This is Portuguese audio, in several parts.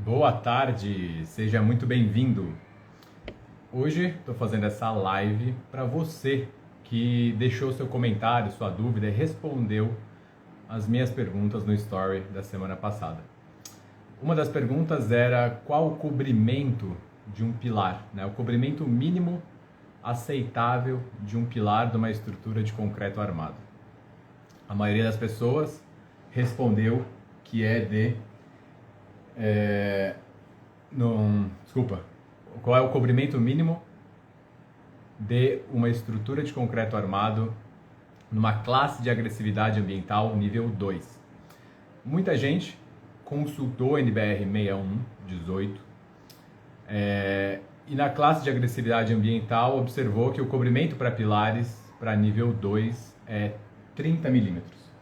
Boa tarde, seja muito bem-vindo. Hoje estou fazendo essa live para você que deixou seu comentário, sua dúvida e respondeu as minhas perguntas no story da semana passada. Uma das perguntas era qual o cobrimento de um pilar, né? O cobrimento mínimo aceitável de um pilar de uma estrutura de concreto armado. A maioria das pessoas respondeu que é de desculpa. Qual é o cobrimento mínimo de uma estrutura de concreto armado numa classe de agressividade ambiental nível 2? Muita gente consultou a NBR 6118 e na classe de agressividade ambiental observou que o cobrimento para pilares para nível 2 é 30 milímetros,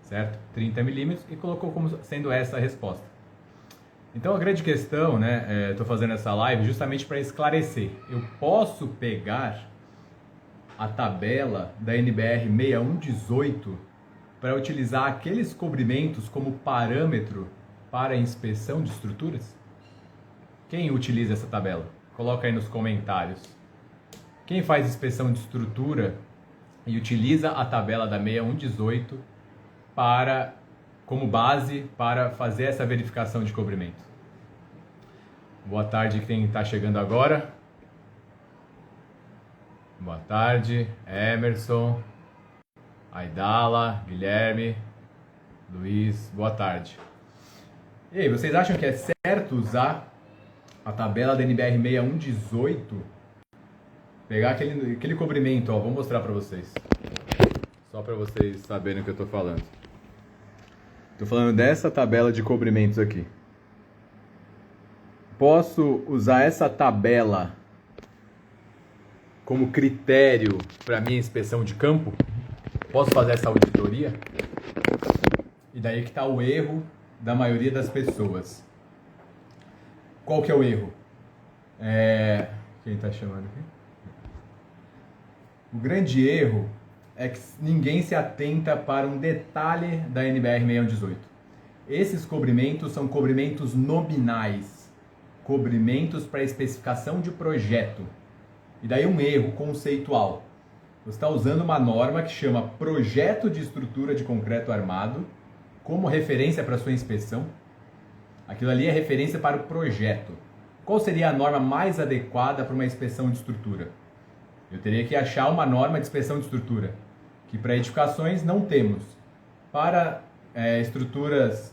certo? 30 milímetros e colocou como sendo essa a resposta. Então a grande questão, né, estou fazendo essa live justamente para esclarecer. Eu posso pegar a tabela da NBR 6118 para utilizar aqueles cobrimentos como parâmetro para a inspeção de estruturas? Quem utiliza essa tabela? Coloca aí nos comentários. Quem faz inspeção de estrutura e utiliza a tabela da 6118 como base para fazer essa verificação de cobrimento? Boa tarde quem está chegando agora. Boa tarde, Emerson, Aidala, Guilherme, Luiz, boa tarde. E aí, vocês acham que é certo usar a tabela da NBR 6118? Pegar aquele cobrimento, ó, vou mostrar para vocês. Só para vocês saberem o que eu estou falando. Estou falando dessa tabela de cobrimentos aqui. Posso usar essa tabela como critério para minha inspeção de campo? Posso fazer essa auditoria? E daí que está o erro da maioria das pessoas. Qual que é o erro? Quem está chamando aqui? O grande erro é que ninguém se atenta para um detalhe da NBR 6118. Esses cobrimentos são cobrimentos nominais, cobrimentos para especificação de projeto. E daí um erro conceitual. Você está usando uma norma que chama Projeto de Estrutura de Concreto Armado como referência para sua inspeção. Aquilo ali é referência para o projeto. Qual seria a norma mais adequada para uma inspeção de estrutura? Eu teria que achar uma norma de inspeção de estrutura, que para edificações não temos. Para estruturas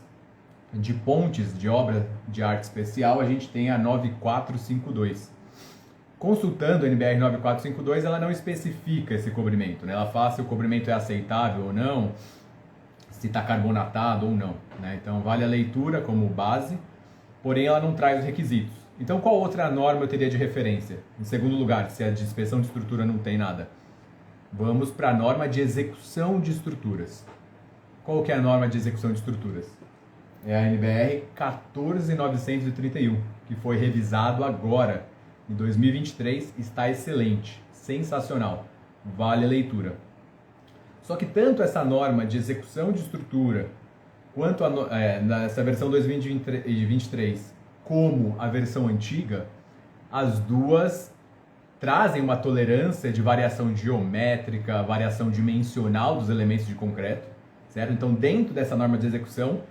de pontes de obra de arte especial, a gente tem a 9452. Consultando a NBR 9452, ela não especifica esse cobrimento, né? Ela fala se o cobrimento é aceitável ou não, se está carbonatado ou não, né? Então vale a leitura como base, porém ela não traz os requisitos. Então qual outra norma eu teria de referência? Em segundo lugar, se a de inspeção de estrutura não tem nada. Vamos para a norma de execução de estruturas. Qual que é a norma de execução de estruturas? É a NBR 14931, que foi revisado agora, em 2023, está excelente, sensacional, vale a leitura. Só que tanto essa norma de execução de estrutura, quanto nessa versão 2023, como a versão antiga, as duas trazem uma tolerância de variação geométrica, variação dimensional dos elementos de concreto, certo? Então, dentro dessa norma de execução,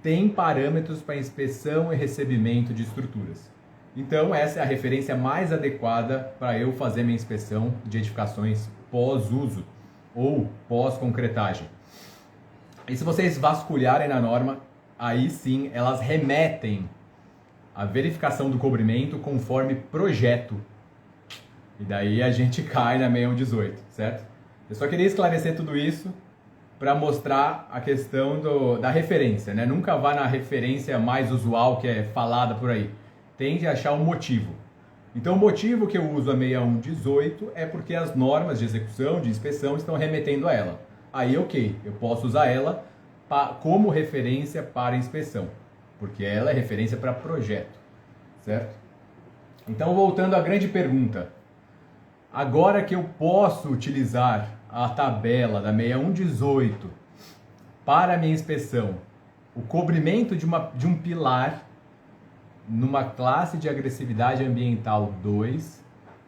tem parâmetros para inspeção e recebimento de estruturas. Então, essa é a referência mais adequada para eu fazer minha inspeção de edificações pós-uso ou pós-concretagem. E se vocês vasculharem na norma, aí sim elas remetem a verificação do cobrimento conforme projeto. E daí a gente cai na 6118, certo? Eu só queria esclarecer tudo isso para mostrar a questão da referência, né? Nunca vá na referência mais usual que é falada por aí. Tente achar um motivo. Então o motivo que eu uso a 6118 é porque as normas de execução, de inspeção estão remetendo a ela. Aí ok, eu posso usar ela como referência para inspeção, porque ela é referência para projeto, certo? Então voltando à grande pergunta, agora que eu posso utilizar a tabela da 6118 para a minha inspeção, o cobrimento de um pilar numa classe de agressividade ambiental 2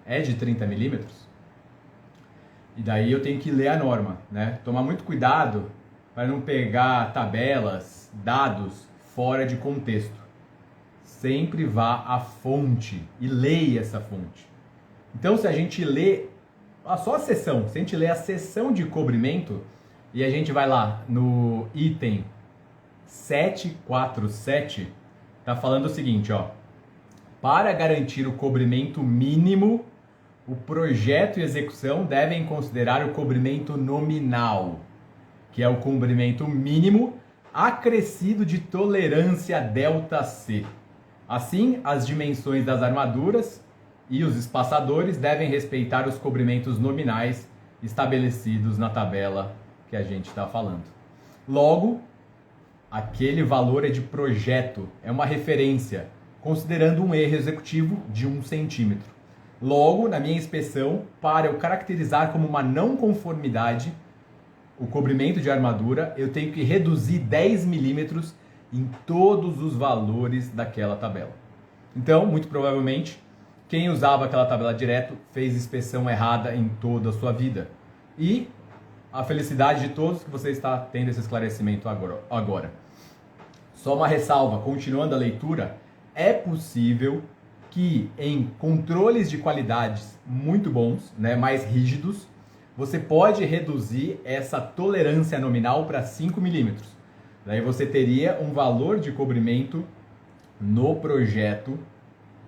é de 30 milímetros, e daí eu tenho que ler a norma, né? Tomar muito cuidado para não pegar tabelas, dados fora de contexto. Sempre vá à fonte e leia essa fonte. Então, se a gente lê só a seção, se a gente lê a seção de cobrimento e a gente vai lá no item 747, tá falando o seguinte, ó: para garantir o cobrimento mínimo, o projeto e execução devem considerar o cobrimento nominal, que é o cobrimento mínimo acrescido de tolerância ΔC. Assim, as dimensões das armaduras e os espaçadores devem respeitar os cobrimentos nominais estabelecidos na tabela que a gente está falando. Logo, aquele valor é de projeto, é uma referência, considerando um erro executivo de 1 centímetro. Logo, na minha inspeção, para eu caracterizar como uma não conformidade o cobrimento de armadura, eu tenho que reduzir 10 milímetros em todos os valores daquela tabela. Então, muito provavelmente, quem usava aquela tabela direto fez inspeção errada em toda a sua vida. E a felicidade de todos que você está tendo esse esclarecimento agora. Só uma ressalva, continuando a leitura, é possível que em controles de qualidades muito bons, né, mais rígidos, você pode reduzir essa tolerância nominal para 5 milímetros. Daí você teria um valor de cobrimento no projeto,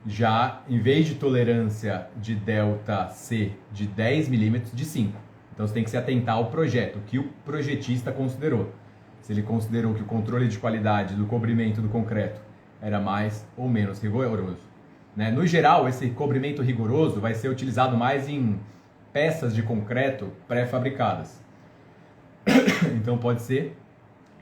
já em vez de tolerância de ΔC de 10 milímetros, de 5. Então você tem que se atentar ao projeto, o que o projetista considerou. Se ele considerou que o controle de qualidade do cobrimento do concreto era mais ou menos rigoroso, né? No geral, esse cobrimento rigoroso vai ser utilizado mais em peças de concreto pré-fabricadas. Então pode ser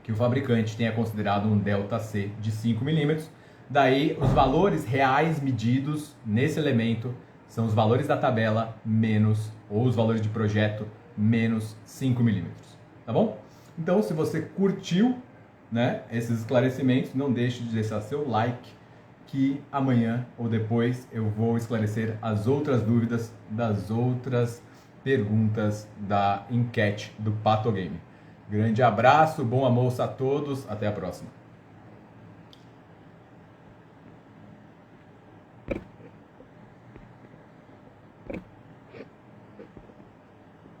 que o fabricante tenha considerado um ΔC de 5 milímetros. Daí, os valores reais medidos nesse elemento são os valores da tabela menos, ou os valores de projeto, menos 5 milímetros. Tá bom? Então, se você curtiu, né, esses esclarecimentos, não deixe de deixar seu like, que amanhã ou depois eu vou esclarecer as outras dúvidas das outras perguntas da enquete do Patogame. Grande abraço, bom almoço a todos, até a próxima.